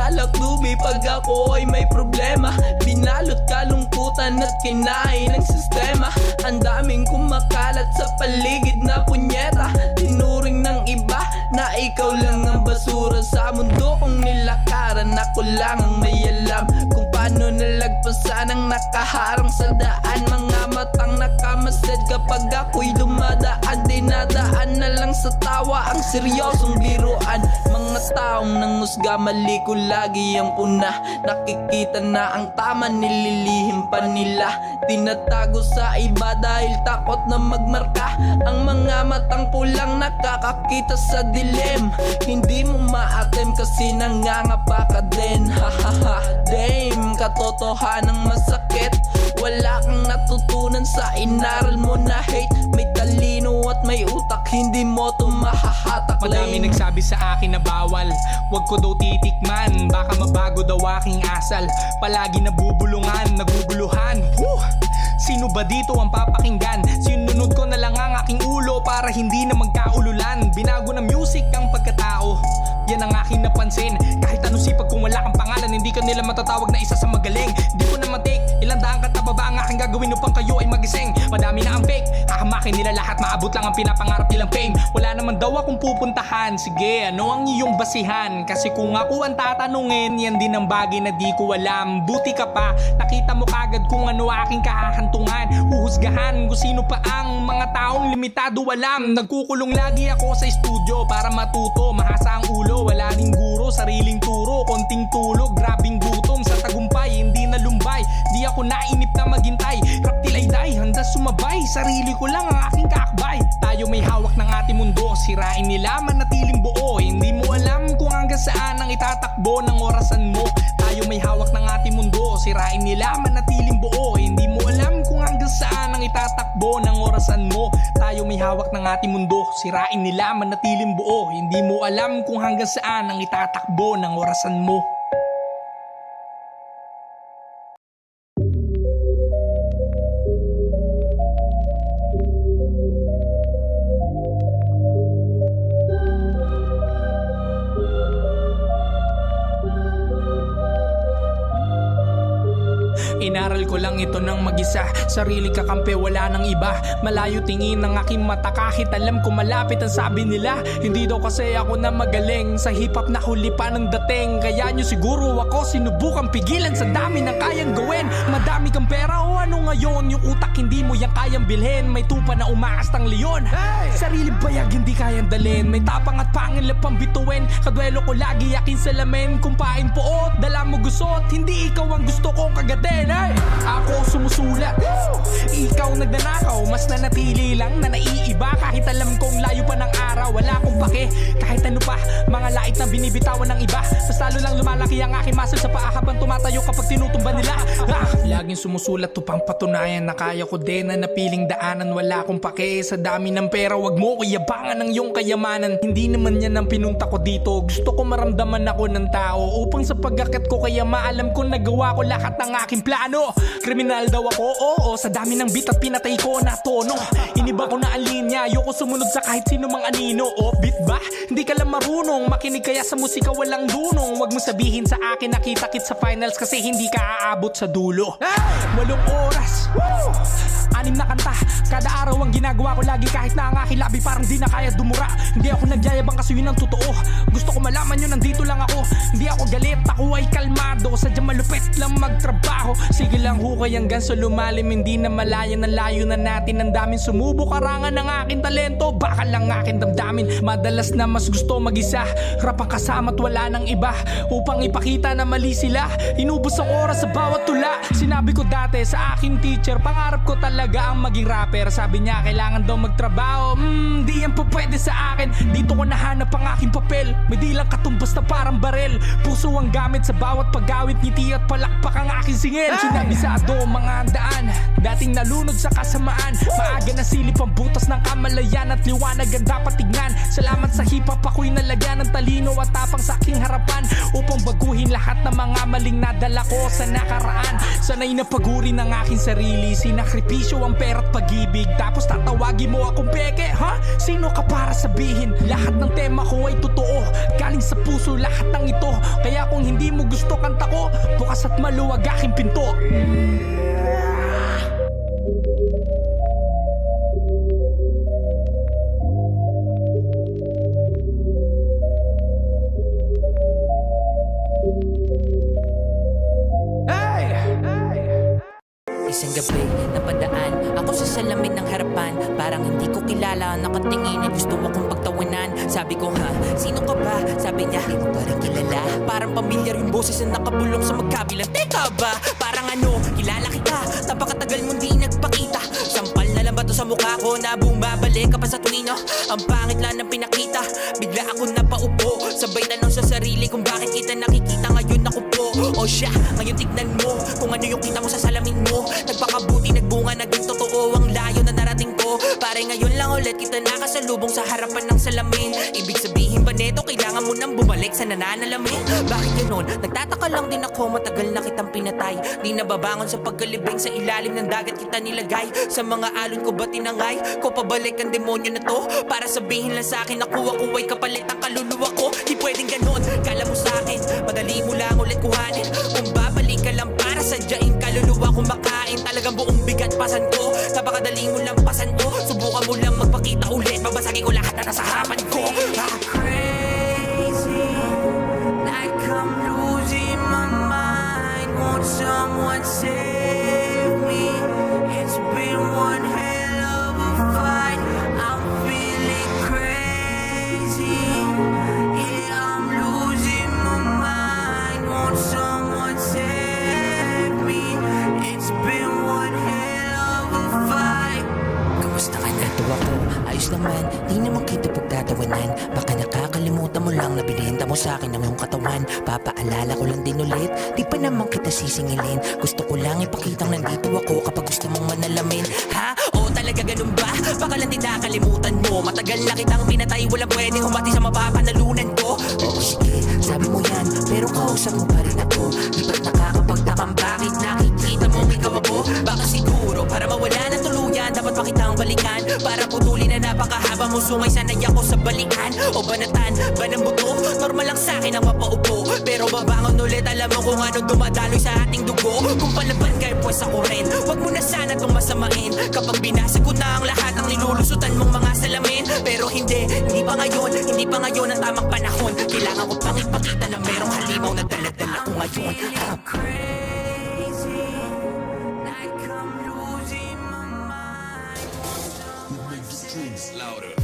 Alak lubi pag ako ay may problema. Binalot kalungkutan at kinain ng sistema. Ang daming kumakalat sa paligid na punyeta. Tinuring ng iba na ikaw lang ang basura sa mundo kong nilakaran. Ako lang ang may alam kung paano nalagpasan ang nakaharang sa daan. Mga matang nakamasad kapag ako'y dumadaan. Dinadaan na lang sa tawa ang seryosong biruan. Mga taong nangusga, mali ko lagi ang puna. Nakikita na ang tama, nililihim pa nila. Tinatago sa iba dahil takot na magmarka. Ang mga matang pulang nakakakita sa dilim. Hindi mo maatim kasi nangangapa ka din. Hahaha, dame, katotohanang masakit. Wala kang natutunan sa inaral mo na hate. May talino at may utak, hindi mo to mahahatak. Madami nagsabi sa akin na bawal, wag ko daw titikman. Baka mabago daw aking asal. Palagi nabubulungan, naguguluhan. Sino ba dito ang papakinggan? Sinunod ko na lang ang aking ulo para hindi na magkaululan. Binago ng music ang pagkatao, yan ang aking napansin. Kahit anong sipag kung wala kang pangalan, hindi ka nila matatawag na isa sa magaling. Di ko na matake, ilang daang katababa ang aking gagawin upang kayo ay magising. Madami na ang fake, hahamakin nila lahat. Maabot lang ang pinapangarap nilang fame. Wala naman daw akong pupuntahan. Sige, ano ang iyong basihan? Kasi kung ako ang tatanungin, yan din ang bagay na di ko alam. Buti ka pa, nakita mo kagad kung ano aking kahahantungan. Huhusgahan kung sino pa ang mga taong limitado alam. Nagkukulong lagi ako sa studio para matuto. Mahasa ang ulo, wala ning guro, sariling turo, konting tulog, grabing gutom sa tagumpay, hindi na lumbay. Di ako nainip na maghintay, rap till I die, handa sumabay. Sarili ko lang ang aking kakbay. Tayo may hawak ng ating mundo, sirain nila manatiling buo. Hindi mo alam kung hanggang saan ang itatakbo ng orasan mo. Tayo may hawak ng ating mundo, sirain nila manatiling buo. Hindi mo alam kung hanggang saan ang itatakbo ng orasan mo. Tayo may hawak ng ating mundo, sirain nila manatiling buo. Hindi mo alam kung hanggang saan ang itatakbo ng orasan mo. Inaral ko lang ito ng mag-isa. Sarili kakampi, wala nang iba. Malayo tingin ng aking mata kahit alam ko malapit ang sabi nila. Hindi daw kasi ako na magaling sa hip-hop na huli pa ng dating. Kaya nyo siguro ako sinubukang pigilan sa dami ng kayang gawin. Madami kang pera o ano ngayon? Yung utak hindi mo yan kayang bilhin. May tupa na umaastang leon. Sariling bayag hindi kayang dalhin. May tapang at pangilap pang bituin. Kadwelo ko lagi aking salamin. Kumpain poot, dala mo gusot. Hindi ikaw ang gusto kong kagatin. Ako sumusulat, ikaw nagnanakaw. Mas nanatili lang na naiiba. Kahit alam kong layo pa ng araw, wala akong pake. Kahit ano pa, mga lait na binibitawan ng iba. Mas lalo lang lumalaki ang aking muscle sa paa habang tumatayo kapag tinutumba nila. Laging sumusulat upang patunayan na kaya ko din na napiling daanan. Wala akong pake sa dami ng pera. Wag mo ko yabangan ng iyong kayamanan. Hindi naman yan ang pinunta ko dito. Gusto ko maramdaman ako ng tao upang sa pag-akit ko kaya maalam kong nagawa ko lahat ng aking plano. Kriminal daw ako, oo. Sa dami ng beat at pinatay ko na tono. Iniba ko na ang linya, ayoko sumunod sa kahit sino mang anino. O beat ba? Hindi ka lang marunong makinig kaya sa musika walang dunong. Wag mo sabihin sa akin nakita-kit sa finals kasi hindi ka aabot sa dulo. 8 oras, 6 na kanta. Kada araw ang ginagawa ko lagi kahit na ang aking labi parang di na kaya dumura. Hindi ako nagyayabang kasi yun ang totoo. Gusto ko malaman yun, nandito lang ako. Hindi ako galit, ako ay kalmado. Sadyang malupit lang magtrabaho. Sige lang hukay hanggang sa lumalim. Hindi na malaya na layo na natin. Ang daming sumubok karangan ng aking talento. Baka lang aking damdamin. Madalas na mas gusto mag-isa. Rap ang kasama't wala nang iba. Upang ipakita na mali sila. Inubos ang oras sa bawat tula. Sinabi ko dati sa aking teacher, pangarap ko talaga ang maging rapper. Sabi niya kailangan daw magtrabaho. Di yan po pwede sa akin. Dito ko nahanap ang aking papel. May dilang katumbas na parang barel. Puso ang gamit sa bawat pagawit. Ngiti at palakpak ang aking singil. Kinabisado mga daan, dating nalunod sa kasamaan. Maaga na silip ang butas ng kamalayan at liwanag ang dapat tignan. Sa Salamat sa hip-hop, ako'y nalagyan ng talino at tapang sa aking harapan upang baguhin lahat ng mga maling nadala ko sa nakaraan. Sanay na paguri ng aking sarili, sinakripisyo ang pera't pag-ibig, tapos tatawagin mo akong peke, ha? Sino ka para sabihin? Lahat ng tema ko ay totoo, galing sa puso lahat ng ito. Kaya kung hindi mo gusto kanta ko, bukas at maluwag aking pinto. Isang gabi, napadaan ako sa salamin ng harapan. Parang hindi ko kilala, nakatingin ay gusto akong pagtawanan. Sabi ko ha, sino ka ba? Sabi niya, hindi mo pa rin kilala. Parang pamilyar yung boses na nakabulong sa magkabilang. Teka ba? Parang ano, kilala kita. Napakatagal mong di nagpakita. Sampal na lang ba to sa mukha ko na bumabalik ka pa sa tuwing no? Ang pangit lang ng pinakita. Bigla ako napaupo, sabay tanong sa sarili kung bakit kita nakikita ngayon ako po. O siya, ngayon tignan mo kung ano yung kita mo sa salamin mo. Nagpakabuti, nagbunga, naging totoo ang layo na narating ko. Pare ngayon lang ulit kita nakasalubong sa harapan ng salamin. Ibig sabihin ba neto, kailangan mo nang bumalik sa nananalamin? Bakit ganon? Nagtataka lang din ako, matagal na kitang pinatay. Di nababangon sa pagkalibing, sa ilalim ng dagat kita nilagay. Sa mga alon ko ba tinangay? Ko pabalik ang demonyo na to para sabihin lang sa akin, nakuha ko ay kapalit ang kaluluwa ko. Di pwedeng ganon, kala mo sa akin madali mo lang ulit kuhanin. Kung babalik ka lang para sadyain kaluluwa ko makain. Talagang buong bigat pasan ko, napakadali mo lang pasan ko. Subukan mo lang magpakita ulit, babasagin ko lahat na nasa harapan ko. Crazy, like I'm losing my mind. Won't someone save me? It's been one hell of a fight. I'm feeling crazy. Yeah, I'm losing my mind. Won't someone save me? It's been one hell of a fight. Kamusta ka na? Tuwa ko, ayos naman. Di naman kita pagtatawanan. Baka nakakalimutan mo lang na binenta mo sa akin ang iyong katawan. Papaalala ko lang din ulit, di pa naman kita sisingilin. Gusto ko lang ipakitang nandito ako kapag gusto mong manalamin. Ha? O talaga ganun ba? Baka lang din nakalimutan mo. Matagal na kitang pinatay, walang pwedeng humati sa mapapanalunan ko. Oo sige, sabi mo yan, pero kausap mo pa rin ako. Di ba't nakakapagtakang bakit nakikita mo ikaw ako? Baka siguro para mawala na tuluyan, dapat pa kitang balikan. Para putulin na napakahaba mo, sungay sanay ako sa balikan. O banatan, banang buto, normal lang sa'kin ang mapaupo. Pero babangon ulit, alam mo kung ano dumadaloy sa ating dugo. Kung palaban kayo pues ako rin, wag mo na sana itong masamain. Kapag binasa ko na ang lahat ng nilulusutan mong mga salamin. Pero hindi pa ngayon ang tamang panahon. Kailangan ko pang ipakita na merong halimaw na dala-dala ko ngayon. Crazy, like I'm losing my mind. Louder.